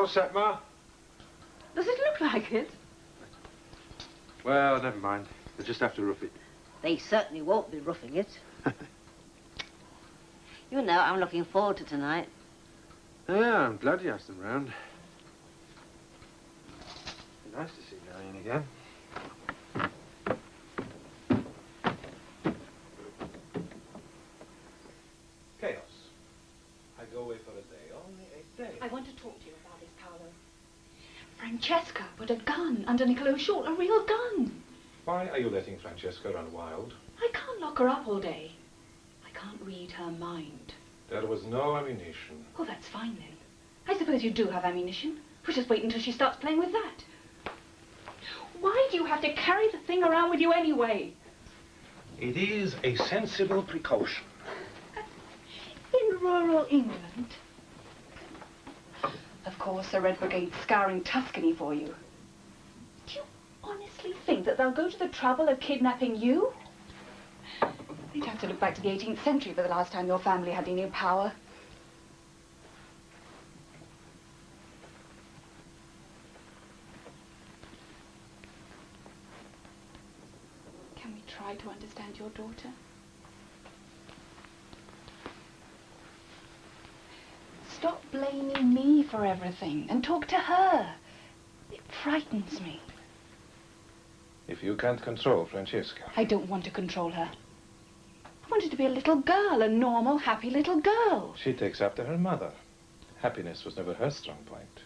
All set, Ma? Does it look like it? Well, never mind. We'll just have to roof it. They certainly won't be roughing it. You know, I'm looking forward to tonight. Yeah, I'm glad you asked them round. Be nice to see Marion again. Chaos. I go away for a day, only a day. I want to talk to you about this, Paolo. Francesca put a gun under Niccolo's shawl, a real gun. Why are you letting Francesca run wild? I can't lock her up all day. I can't read her mind. There was no ammunition. Oh, that's fine then. I suppose you do have ammunition. We'll just wait until she starts playing with that. Why do you have to carry the thing around with you anyway? It is a sensible precaution. In rural England. Of course, the Red Brigade's scouring Tuscany for you. Do you honestly think that they'll go to the trouble of kidnapping you? You'd have to look back to the 18th century for the last time your family had any power. Can we try to understand your daughter? Stop blaming me for everything and talk to her. It frightens me. If you can't control Francesca. I don't want to control her. I want her to be a little girl, a normal, happy little girl. She takes after her mother. Happiness was never her strong point.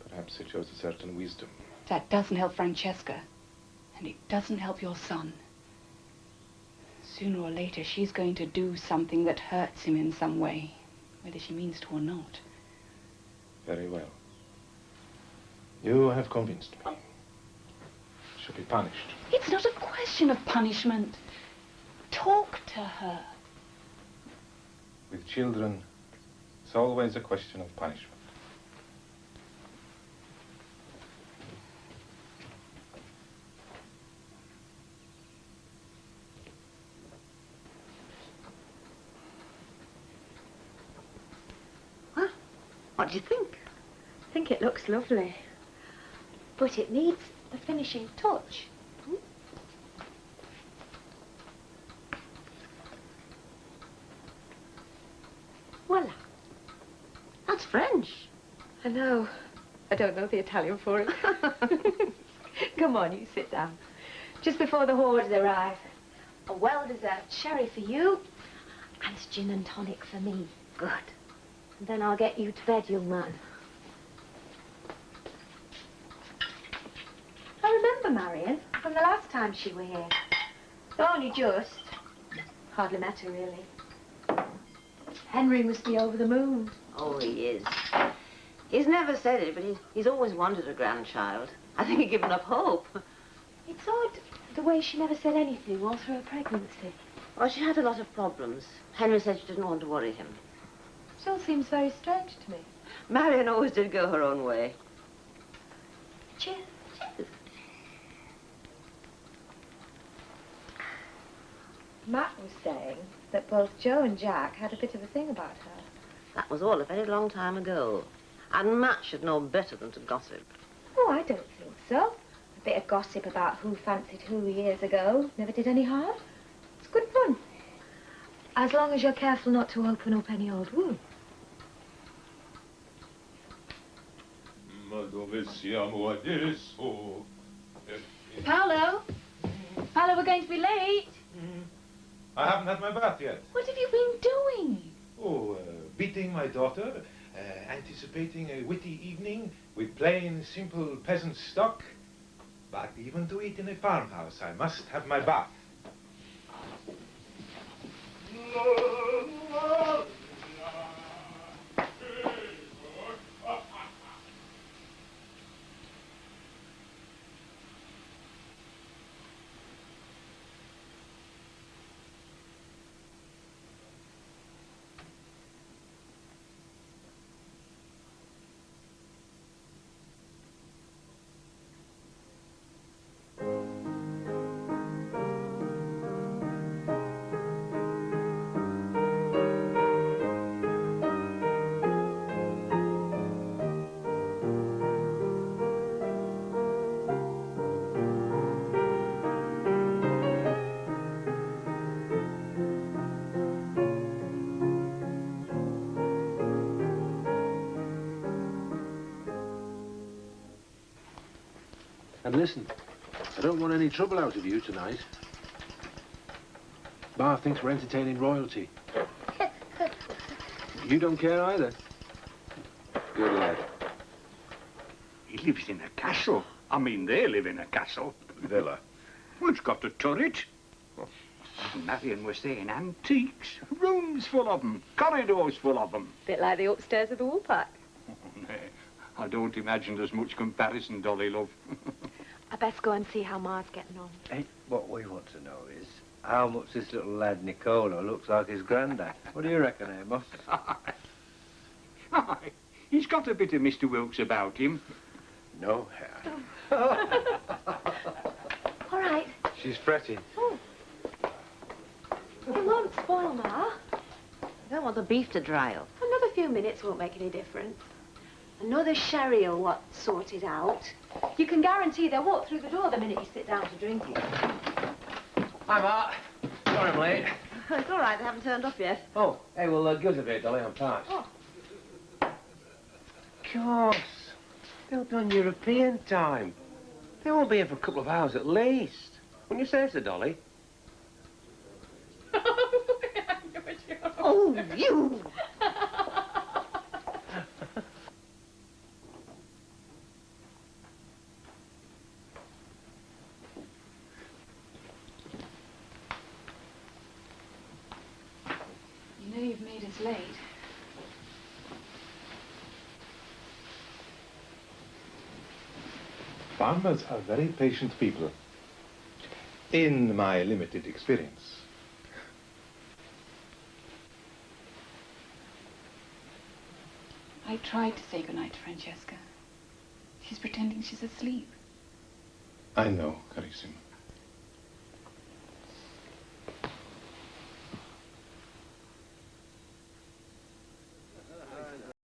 Perhaps it shows a certain wisdom. That doesn't help Francesca. And it doesn't help your son. Sooner or later, she's going to do something that hurts him in some way, whether she means to or not. Very well. You have convinced me. She'll be punished. It's not a question of punishment. Talk to her. With children, it's always a question of punishment. Well, what do you think? I think it looks lovely. But it needs the finishing touch. Voila. That's French. I know. I don't know the Italian for it. Come on, you sit down. Just before the hordes arrive. A well-deserved sherry for you, and gin and tonic for me. Good. And then I'll get you to bed, young man. I remember Marion from the last time she were here. Though only just. Hardly met her, really. Henry must be over the moon. Oh, he is. He's never said it, but he's always wanted a grandchild. I think he'd given up hope. It's odd, the way she never said anything all through her pregnancy. Well, she had a lot of problems. Henry said she didn't want to worry him. Still seems very strange to me. Marion always did go her own way. Cheers. Cheers. Matt was saying that both Joe and Jack had a bit of a thing about her. That was all a very long time ago. And Matt should know better than to gossip. Oh, I don't think so. A bit of gossip about who fancied who years ago never did any harm. It's good fun. As long as you're careful not to open up any old wounds. Paolo? Paolo, we're going to be late. I haven't had my bath yet. What have you been doing? Oh, beating my daughter, anticipating a witty evening with plain, simple peasant stock. But even to eat in a farmhouse, I must have my bath. And listen, I don't want any trouble out of you tonight. Bar thinks we're entertaining royalty. You don't care either. Good lad. He lives in a castle. I mean, they live in a castle. Villa. Well, it's got a turret. Marion was saying antiques. Rooms full of them. Corridors full of them. Bit like the upstairs of the Woolpack. I don't imagine there's much comparison, Dolly, love. I best go and see how Ma's getting on. Hey, what we want to know is how much this little lad Nicola looks like his granddad. What do you reckon, Amos? Aye, he's got a bit of Mr. Wilkes about him. No. All right. She's fretting. Oh. It won't spoil, Ma. I don't want the beef to dry up. Another few minutes won't make any difference. Another sherry will what sort it out. You can guarantee they'll walk through the door the minute you sit down to drink it. Hi, Mark. Sorry I'm late. It's all right, they haven't turned up yet. Oh, hey, well, give us a bit, Dolly, I'm parched. Oh. Of course. They'll be on European time. They won't be here for a couple of hours at least. Wouldn't you say so, Dolly? Oh, you! You know you've made us late. Farmers are very patient people, in my limited experience. I tried to say goodnight to Francesca. She's pretending she's asleep. I know, Carissima.